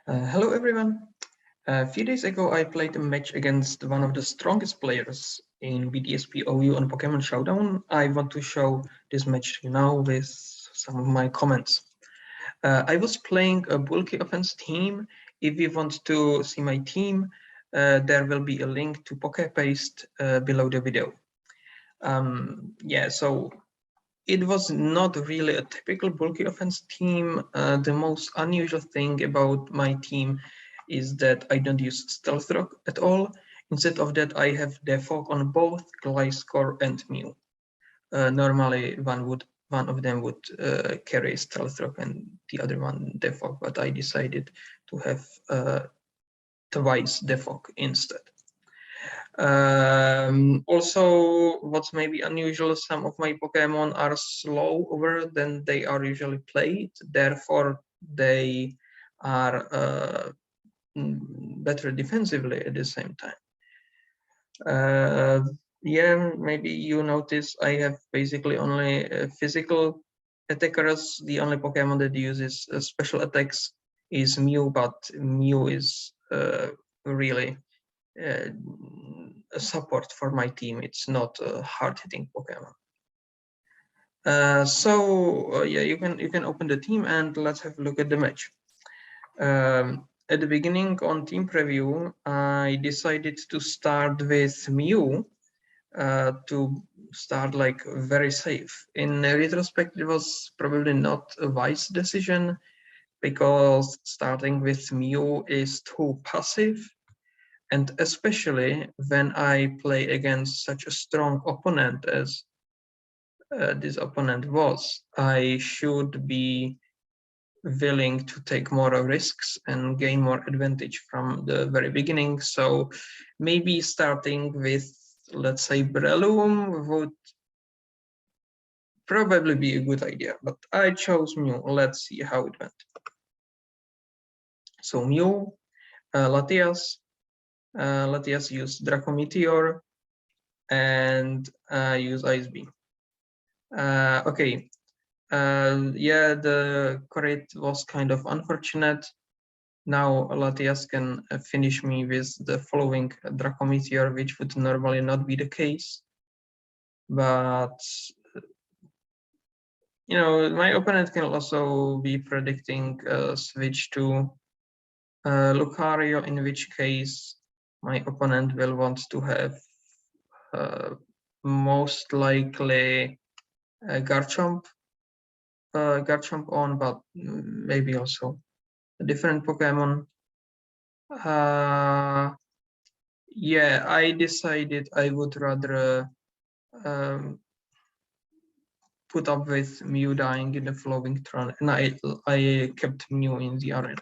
Hello everyone. A few days ago I played a match against one of the strongest players in BDSP OU on Pokémon Showdown. I want to show this match now with some of my comments. I was playing a bulky offense team. If you want to see my team, there will be a link to PokéPaste below the video. So it was not really a typical bulky offense team. The most unusual thing about my team is that I don't use Stealth Rock at all. Instead of that, I have Defog on both Gliscor and Mew. Normally, one of them would carry Stealth Rock and the other one Defog, but I decided to have twice Defog instead. Also, what's maybe unusual, some of my Pokemon are slower than they are usually played, therefore they are better defensively at the same time. Maybe you notice I have basically only physical attackers. The only Pokemon that uses special attacks is Mew, but Mew is really a support for my team. It's not a hard-hitting Pokemon. You can open the team and let's have a look at the match. At the beginning on team preview, I decided to start with Mew to start like very safe. In retrospect, it was probably not a wise decision because starting with Mew is too passive. And especially when I play against such a strong opponent as this opponent was, I should be willing to take more risks and gain more advantage from the very beginning. So maybe starting with, let's say, Breloom would probably be a good idea, but I chose Mew. Let's see how it went. So Mew, Latias. Latias used Draco Meteor and use Ice Beam. The crit was kind of unfortunate. Now Latias can finish me with the following Draco Meteor, which would normally not be the case. But you know, my opponent can also be predicting a switch to Lucario, in which case my opponent will want to have most likely Garchomp on, but maybe also a different Pokemon. I decided I would rather put up with Mew dying in the following turn, and I kept Mew in the arena.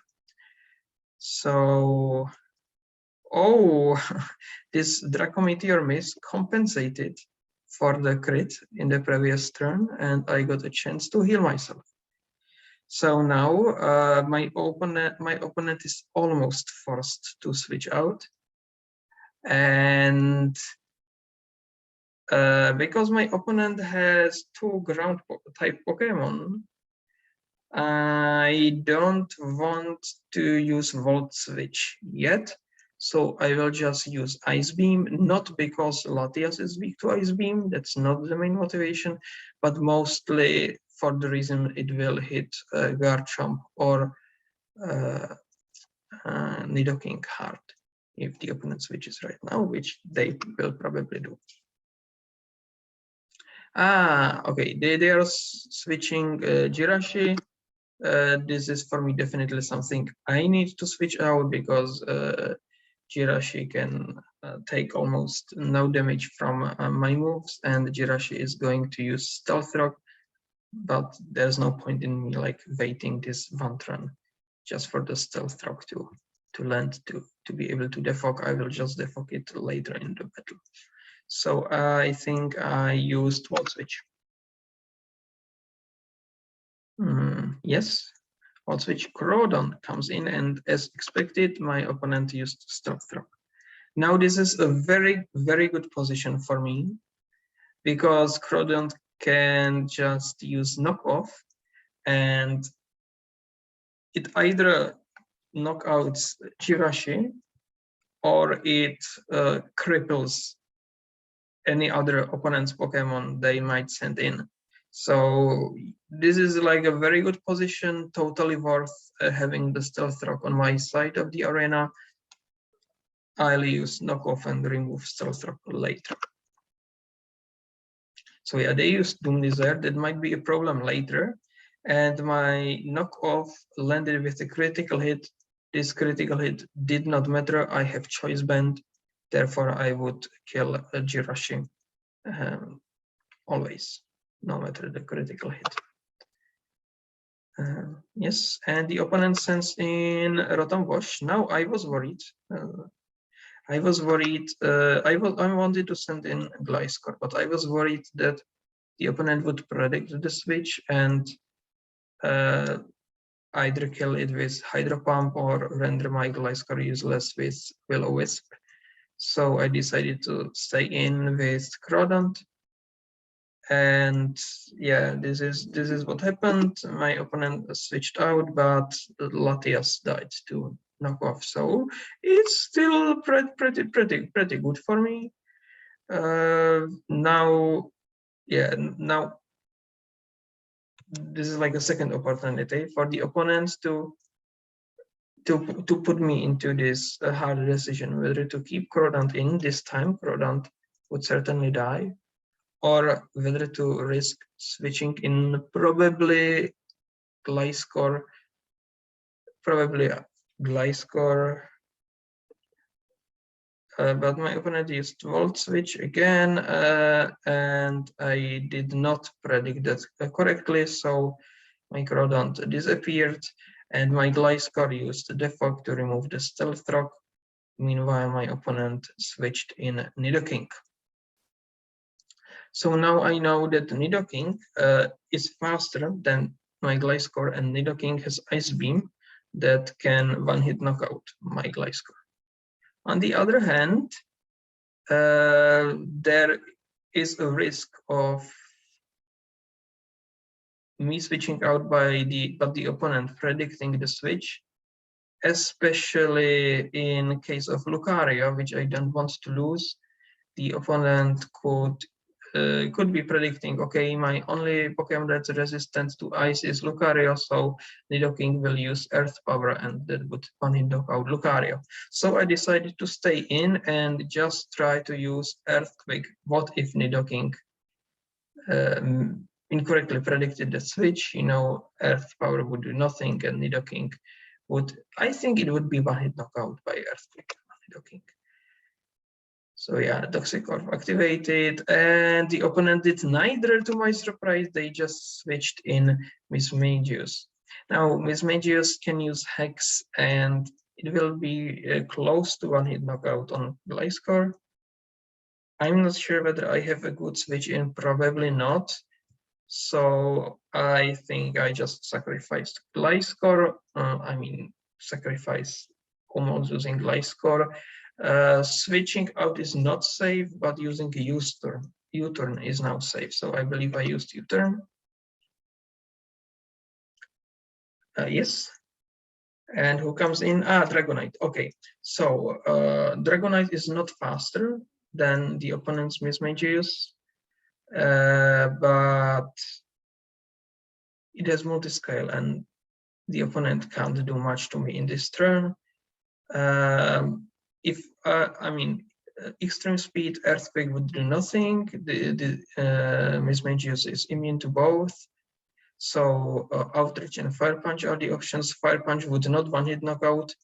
So, this Draco Meteor miss compensated for the crit in the previous turn, and I got a chance to heal myself. So now my opponent is almost forced to switch out, and because my opponent has two ground type Pokemon, I don't want to use Volt Switch yet. So I will just use Ice Beam, not because Latias is weak to Ice Beam, that's not the main motivation, but mostly for the reason it will hit Garchomp or Nidoking hard if the opponent switches right now, which they will probably do. They are switching Jirachi. This is for me definitely something I need to switch out because Jirachi can take almost no damage from my moves, and Jirachi is going to use Stealth Rock, but there's no point in me like waiting this one turn just for the Stealth Rock to land to be able to defog. I will just defog it later in the battle. So I think I used Volt Switch. Yes, Volt Switch. Crawdaunt comes in, and as expected, my opponent used Stealth Rock. Now this is a very, very good position for me because Craudaunt can just use knockoff, and it either knockouts Jirachi, or it cripples any other opponent's Pokemon they might send in. So this is like a very good position, totally worth having the Stealth Rock on my side of the arena. I'll use knockoff and remove Stealth Rock later. So yeah, they used Doom Desire. That might be a problem later. And my knockoff landed with a critical hit. This critical hit did not matter. I have Choice Band. Therefore, I would kill a Jirachi always, no matter the critical hit. Yes, and the opponent sends in Rotom-W. Now I was worried. I wanted to send in Gliscor, but I was worried that the opponent would predict the switch and either kill it with Hydro Pump or render my Gliscor useless with Will-O-Wisp. So I decided to stay in with Crawdaunt. And yeah, this is what happened. My opponent switched out, but Latias died to knock off. So it's still pretty good for me. Now this is like a second opportunity for the opponents to put me into this hard decision whether to keep Craudaunt in. This time Craudaunt would certainly die, or whether to risk switching in probably Gliscor, but my opponent used Volt Switch again, and I did not predict that correctly, so my Crawdaunt disappeared, and my Gliscor used the Defog to remove the Stealth Rock. Meanwhile, my opponent switched in Nidoking. So now I know that Nidoking is faster than my Gliscor, and Nidoking has Ice Beam that can one-hit knockout my Gliscor. On the other hand, there is a risk of me switching out but the opponent predicting the switch, especially in case of Lucario, which I don't want to lose. The opponent could be predicting, okay, my only Pokemon that's resistant to ice is Lucario, so Nidoking will use Earth Power, and that would one-hit knock out Lucario. So I decided to stay in and just try to use Earthquake. What if Nidoking incorrectly predicted the switch? Earth Power would do nothing, and Nidoking would, I think it would be one-hit knockout by Earthquake Nidoking. So yeah, Toxic Orb activated, and the opponent did neither, to my surprise. They just switched in Mismagius. Now, Mismagius can use Hex, and it will be close to one-hit knockout on Gliscor. I'm not sure whether I have a good switch in, probably not. So I think I just sacrificed Gliscor. Sacrifice almost using Gliscor. Switching out is not safe, but using a U-turn is now safe. So I believe I used U-turn. Yes. And who comes in? Dragonite. Okay. So Dragonite is not faster than the opponent's Mismagius, but it has multi-scale, and the opponent can't do much to me in this turn. Extreme Speed, Earthquake would do nothing. The Mismagius is immune to both. So Outrage and Fire Punch are the options. Fire Punch would not one-hit knockout,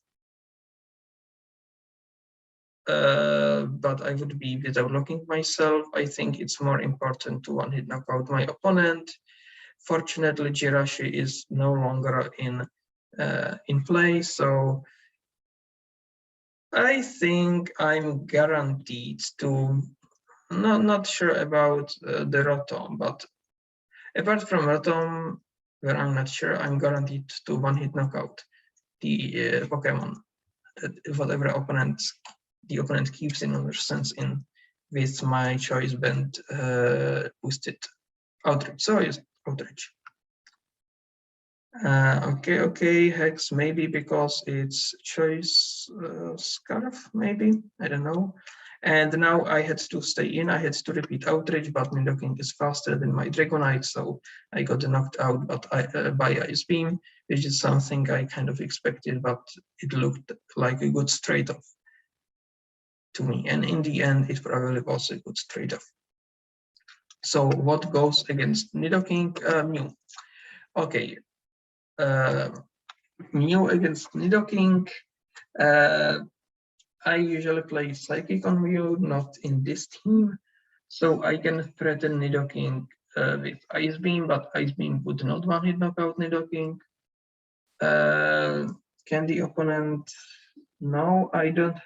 but I would be without locking myself. I think it's more important to one-hit knockout my opponent. Fortunately, Jirachi is no longer in play, so I think I'm guaranteed to, not sure about the Rotom, but apart from Rotom, where I'm not sure, I'm guaranteed to one-hit knockout the Pokemon that whatever the opponent keeps in or sends in with my Choice Band boosted Outrage. So I used Outrage. Okay, Hex, maybe because it's choice scarf, maybe, I don't know. And now I had to stay in, I had to repeat outrage, but Nidoking is faster than my Dragonite, so I got knocked out by Ice Beam, which is something I kind of expected, but it looked like a good trade-off to me. And in the end, it probably was a good trade-off. So what goes against Nidoking? Mew. Okay. Mew against Nidoking. I usually play Psychic on Mew, not in this team. So I can threaten Nidoking with Ice Beam, but Ice Beam would not one-hit knockout Nidoking. Can the opponent? No, I don't.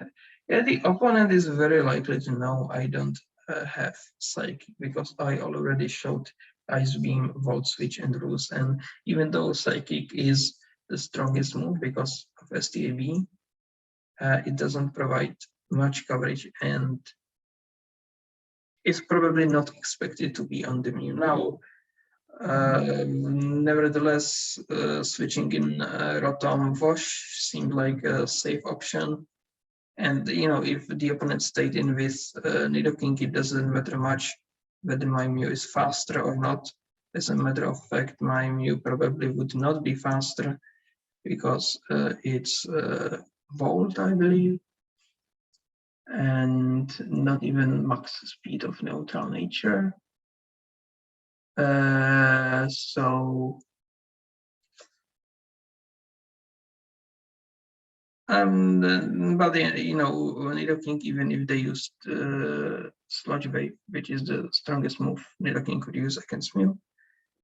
Yeah, the opponent is very likely to know I don't have Psychic because I already showed Ice Beam, Volt Switch, and Roost. And even though Psychic is the strongest move because of STAB, it doesn't provide much coverage and is probably not expected to be on the Mew now. Nevertheless, switching in Rotom-W seemed like a safe option. And if the opponent stayed in with Nidoking, it doesn't matter much whether my Mew is faster or not. As a matter of fact, my Mew probably would not be faster because it's Volt, I believe, and not even max speed of neutral nature. So but Nidoking, even if they used Sludge Wave, which is the strongest move Nidoking could use against Mew,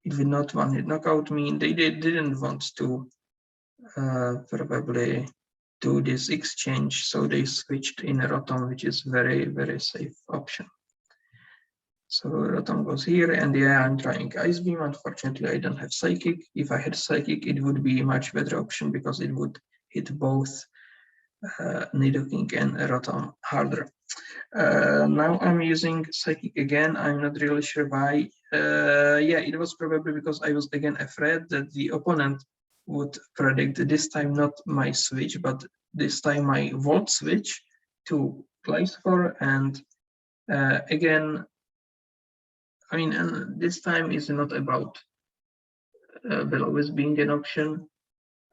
it would not one-hit knockout me. They didn't want to probably do this exchange, so they switched in Rotom, which is very, very safe option. So Rotom goes here, and yeah, I'm trying Ice Beam. Unfortunately, I don't have Psychic. If I had Psychic, it would be a much better option because it would hit both Nidoking and Rotom harder. Now I'm using Psychic again. I'm not really sure why. Yeah, it was probably because I was again afraid that the opponent would predict this time not my switch, but this time my Volt switch to Gliscor. And again, I mean, and this time is not about will always being an option.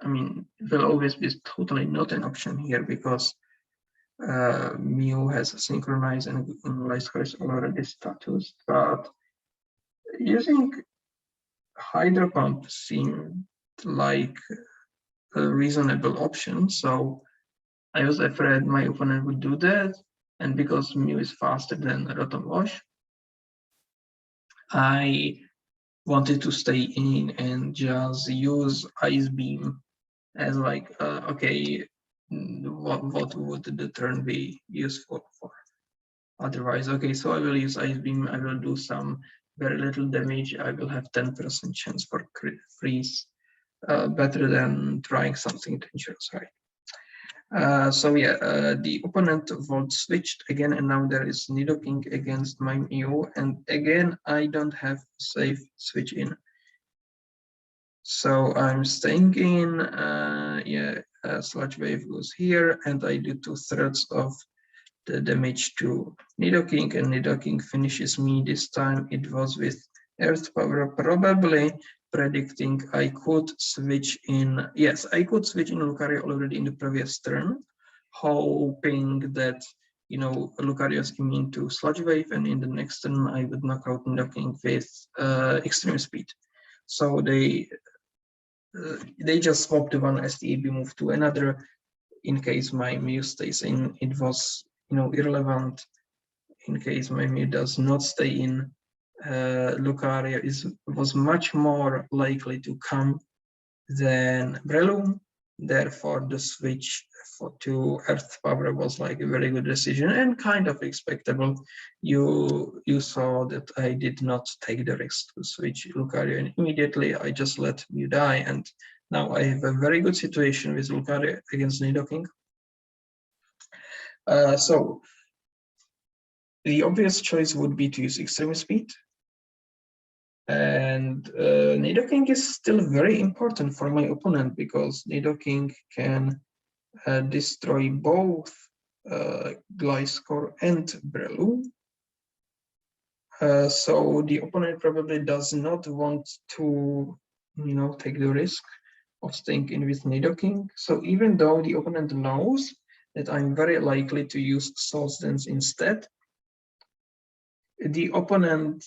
I mean, will always be totally not an option here because Mew has synchronized and Gliscor is already status, but using Hydro Pump seemed like a reasonable option, so I was afraid my opponent would do that, and because Mew is faster than Rotom-W, I wanted to stay in and just use Ice Beam as like, okay, what would the turn be useful for? Otherwise, okay, so I will use Ice Beam, I will do some very little damage, I will have 10% chance for freeze, better than trying something dangerous, right? So yeah, the opponent Volt switched again, and now there is Nidoking against my Mew, and again, I don't have safe switch in. So I'm staying in, yeah, Sludge Wave goes here, and I do 2/3 of the damage to Nidoking, and Nidoking finishes me. This time it was with Earth Power, probably predicting I could switch in. Yes, I could switch in Lucario already in the previous turn, hoping that Lucario is immune to Sludge Wave, and in the next turn I would knock out Nidoking with extreme speed. So they just swapped one STAB move to another. In case my Mew stays in, it was irrelevant. In case my Mew does not stay in, Lucario was much more likely to come than Breloom. Therefore, the switch to Earth Power was like a very good decision and kind of expectable. You saw that I did not take the risk to switch Lucario, and immediately I just let Mew die, and now I have a very good situation with Lucario against Nidoking. So the obvious choice would be to use extreme speed, And Nidoking is still very important for my opponent because Nidoking can destroy both Gliscor and Breloom. So the opponent probably does not want to, take the risk of staying in with Nidoking. So even though the opponent knows that I'm very likely to use Swords Dance instead, the opponent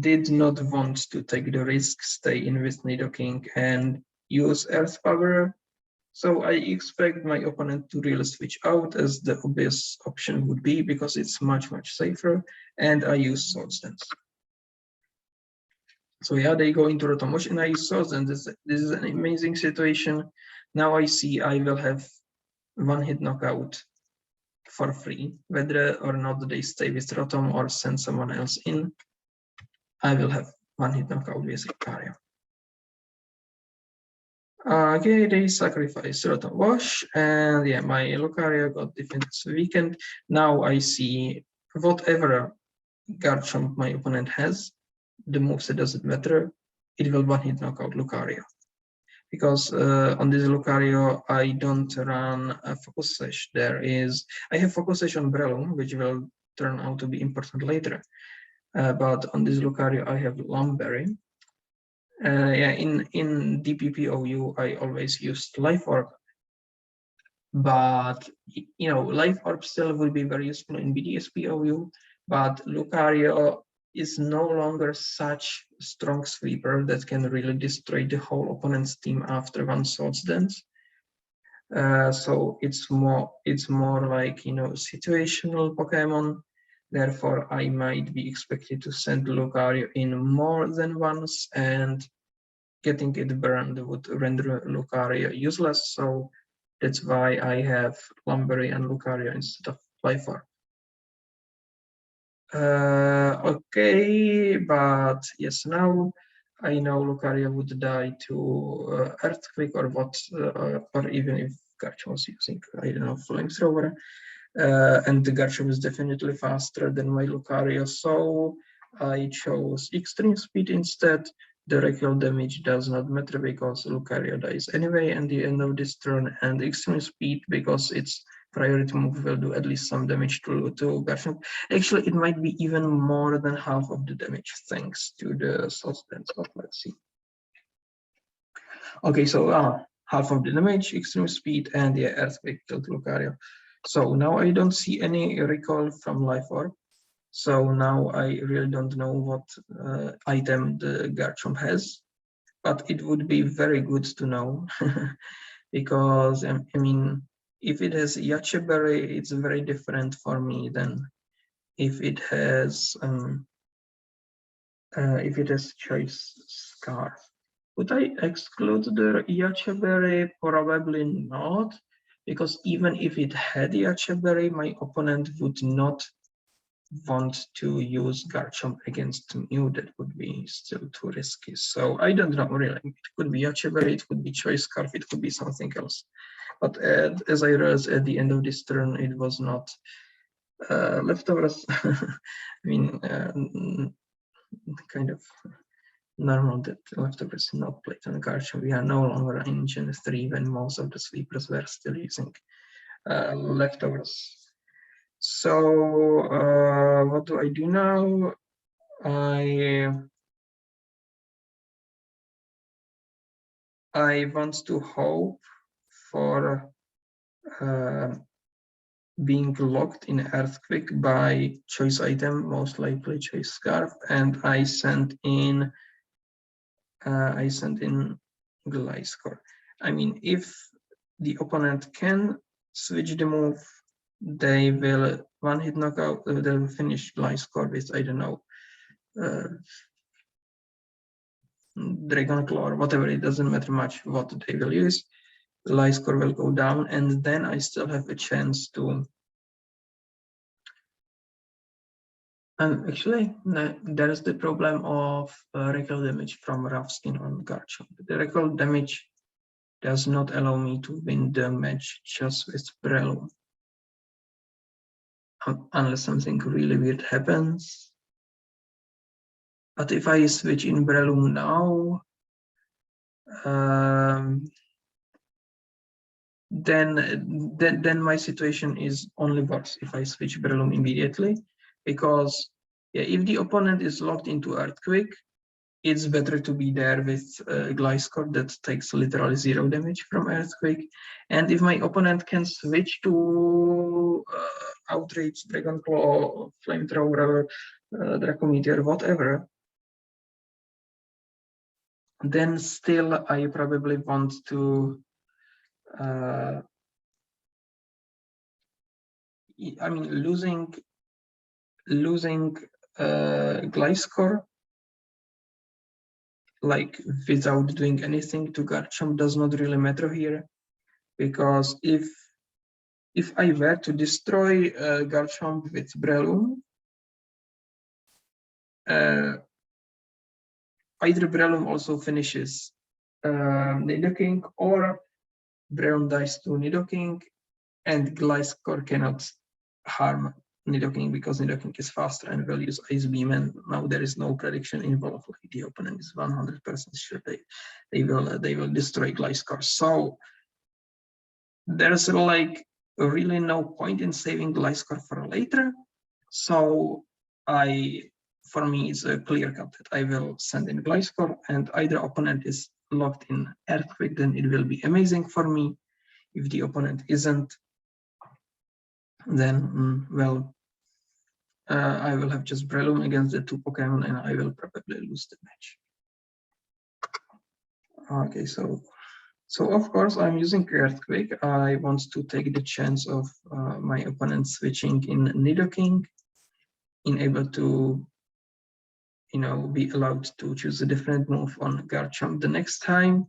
did not want to take the risk, stay in with Nidoking and use Earth Power. So I expect my opponent to really switch out, as the obvious option would be, because it's much, much safer, and I use Swords Dance. So yeah, they go into Rotom-W and I use Swords Dance. This is an amazing situation. Now I see I will have one-hit knockout for free, whether or not they stay with Rotom or send someone else in. I will have one-hit knockout with Lucario. Okay, they sacrifice Rotom-W, and yeah, my Lucario got defense weakened. Now I see whatever Garchomp my opponent has, the moveset doesn't matter, it will one-hit knockout Lucario. Because on this Lucario, I don't run a Focus Sash. I have Focus Sash on Breloom, which will turn out to be important later. But on this Lucario, I have Lumberry. Yeah, in DPP OU, I always used Life Orb. But, Life Orb still will be very useful in BDSP OU, but Lucario is no longer such a strong sweeper that can really destroy the whole opponent's team after one Swords Dance. So it's more like, situational Pokemon. Therefore, I might be expected to send Lucario in more than once, and getting it burned would render Lucario useless. So that's why I have Lumberry and Lucario instead of Life Orb. Okay, but yes, now I know Lucario would die to Earthquake or what, or even if Garchomp was using, I don't know, Flamethrower. And the Garchomp is definitely faster than my Lucario, so I chose Extreme Speed instead. The recall damage does not matter because Lucario dies anyway at the end of this turn, and Extreme Speed because its priority move will do at least some damage to Garchomp. Actually, it might be even more than half of the damage thanks to the Swords Dance, but let's see. Okay, so half of the damage, Extreme Speed, and the Earthquake killed Lucario. So now I don't see any recall from Life Orb. So now I really don't know what item the Garchomp has, but it would be very good to know because I mean, if it has Yache Berry, it's very different for me than if it has Choice Scarf. Would I exclude the Yache Berry? Probably not, because even if it had Yache Berry, my opponent would not want to use Garchomp against Mew. That would be still too risky. So I don't know really. It could be Yache Berry, it could be Choice Scarf, it could be something else. But as I realized at the end of this turn, it was not leftovers. I mean, kind of normal that leftovers not played on Garchomp. We are no longer in Gen 3 when most of the sweepers were still using leftovers. So what do I do now? I want to hope for being locked in Earthquake by choice item, most likely Choice Scarf, and I sent in Gliscor. I mean, if the opponent can switch the move, they will one-hit knockout. They will finish Gliscor with, I don't know, Dragon Claw or whatever. It doesn't matter much what they will use. Gliscor will go down, and then I still have a chance to. And actually, there is the problem of recall damage from Rough Skin on Garchomp. The recall damage does not allow me to win the match just with Breloom. Unless something really weird happens. But if I switch in Breloom now, then my situation is only worse if I switch Breloom immediately, because yeah, if the opponent is locked into Earthquake, it's better to be there with Gliscor that takes literally 0 damage from Earthquake. And if my opponent can switch to Outrage, Dragon Claw, Flamethrower, Dracometeor, whatever, then still I probably want to I mean, losing Gliscor, like without doing anything to Garchomp, does not really matter here, because if I were to destroy Garchomp with Breloom, either Breloom also finishes Nidoking, or Breloom dies to Nidoking, and Gliscor cannot harm Nidoking because Nidoking is faster and will use Ice Beam, and now there is no prediction involved. Like the opponent is 100% sure they will destroy Gliscor. So there's like really no point in saving Gliscor for later. So for me, it's a clear cut that I will send in Gliscor, and either opponent is locked in Earthquake, then it will be amazing for me. If the opponent isn't, then well, I will have just Breloom against the 2 Pokemon, and I will probably lose the match. Okay, so of course I'm using Earthquake. I want to take the chance of my opponent switching in Nidoking, in able to, you know, be allowed to choose a different move on Garchomp the next time.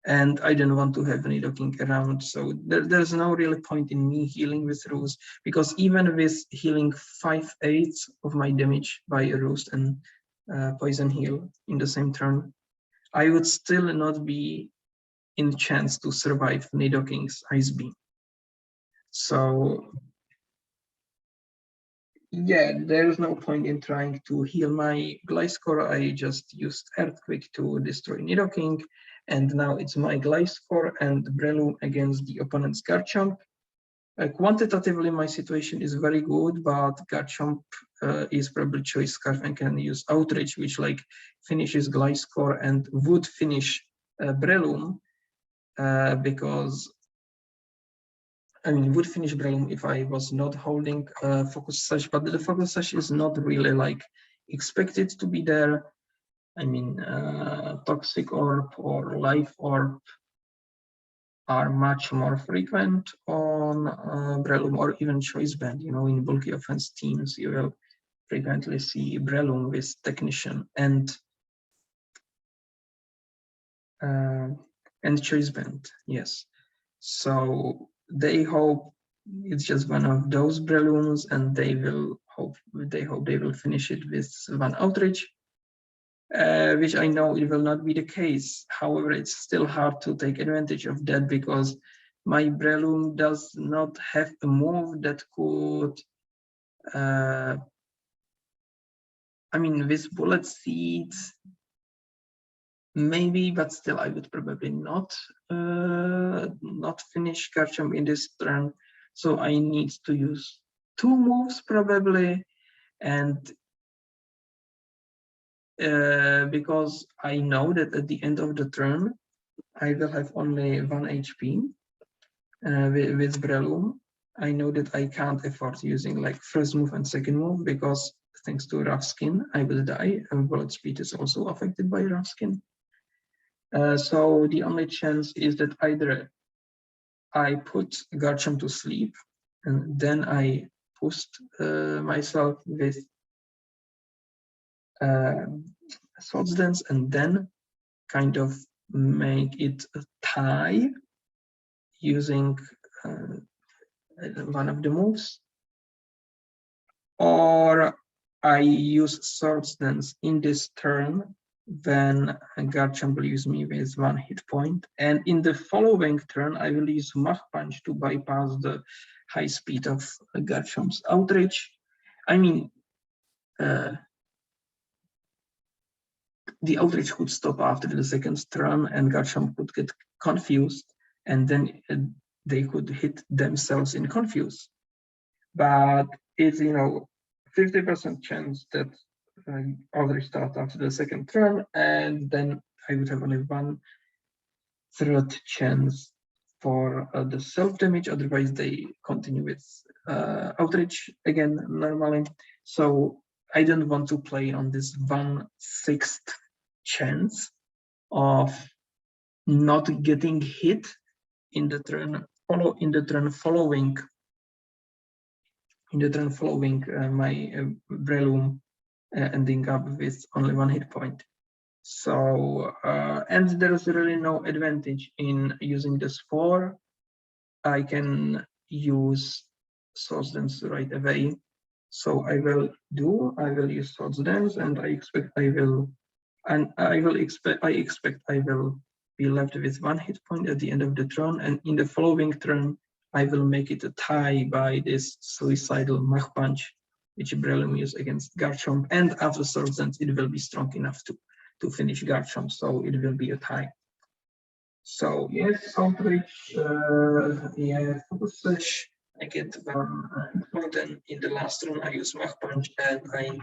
And I don't want to have Nidoking around, so there's no real point in me healing with Roost, because even with healing 5/8 of my damage by Roost and Poison Heal in the same turn, I would still not be in chance to survive Nidoking's Ice Beam. So yeah, there's no point in trying to heal my Gliscor. I just used Earthquake to destroy Nidoking, and now it's my Gliscor and Breloom against the opponent's Garchomp. Quantitatively, my situation is very good, but Garchomp is probably Choice Scarf and can use Outrage, which like finishes Gliscor and would finish Breloom, because I mean, would finish Breloom if I was not holding Focus Sash, but the Focus Sash is not really like expected to be there. I mean, Toxic Orb or Life Orb are much more frequent on Breloom, or even Choice Band. You know, in bulky offense teams, you will frequently see Breloom with Technician and Choice Band. Yes, so they hope it's just one of those Brelooms, and they hope they will finish it with one Outrage. Which I know it will not be the case. However, it's still hard to take advantage of that, because my Breloom does not have a move that could, I mean, with Bullet Seeds, maybe, but still I would probably not finish Garchomp in this turn. So I need to use 2 moves probably, and because I know that at the end of the turn I will have only 1 HP with Breloom. I know that I can't afford using like first move and second move, because thanks to Rough Skin I will die, and Bullet Speed is also affected by Rough Skin. So the only chance is that either I put Garchomp to sleep, and then I boost myself with Swords Dance, and then kind of make it a tie using one of the moves, or I use Swords Dance in this turn, then Garchomp will use me with 1 hit point, and in the following turn I will use Mach Punch to bypass the high speed of Garchomp's Outrage. I mean, the outrage could stop after the second turn, and Garchomp could get confused, and then they could hit themselves in confuse. But it's 50% chance that outrage starts after the second turn, and then I would have only 1/3 chance for the self damage. Otherwise, they continue with outrage again normally. So I don't want to play on this 1/6 chance of not getting hit in the turn following my Breloom ending up with only 1 hit point. So and there is really no advantage in using this 4. I can use Swords Dance right away. So I will use Swords Dance, and I expect I will be left with 1 hit point at the end of the turn, and in the following turn I will make it a tie by this suicidal Mach Punch, which Breloom used against Garchomp, and after Swords Dance it will be strong enough to finish Garchomp, so it will be a tie. So yes, outrage, focus slash, I get 1 hit point, and in the last turn I use Mach Punch and I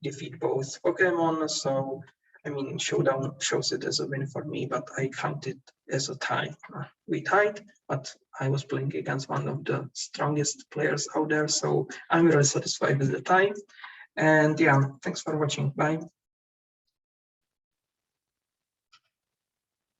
defeat both Pokemon. So I mean, Showdown shows it as a win for me, but I count it as a tie. We tied, but I was playing against one of the strongest players out there, so I'm really satisfied with the tie. And yeah, thanks for watching. Bye.